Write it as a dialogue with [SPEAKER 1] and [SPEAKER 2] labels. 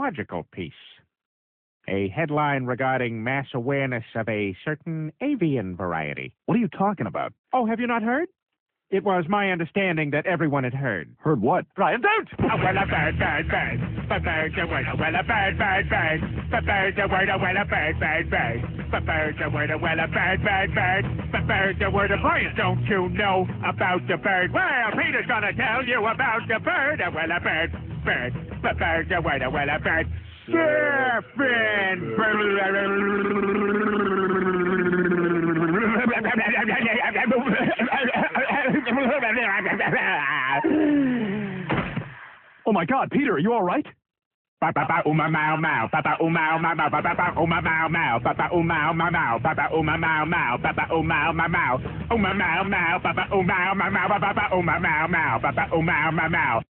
[SPEAKER 1] logical piece. A headline regarding mass awareness of a certain avian variety.
[SPEAKER 2] What are you talking about?
[SPEAKER 1] Oh, have you not heard? It was my understanding that everyone had heard.
[SPEAKER 2] Heard what?
[SPEAKER 1] Brian, don't! Oh, well, a bird, bird, bird. A bird, a word, a well, a bird, bird, bird. A bird, a word, a well, a bird, bird, bird. A bird, a word, a well, a bird, bird, bird. A bird, a word, a Brian, don't you know about the bird? Well, Peter's gonna tell you about the bird. A well, a bird, bird. A bird, a word, a well, a bird. Surfing!
[SPEAKER 2] Oh my God, Peter, are you all right?
[SPEAKER 1] Papa uma mau mau, papa uma mau mau, papa uma mau mau, papa uma mau mau, papa uma mau mau, papa uma mau mau, uma mau mau, papa uma mau mau, papa uma mau mau, papa uma mau mau.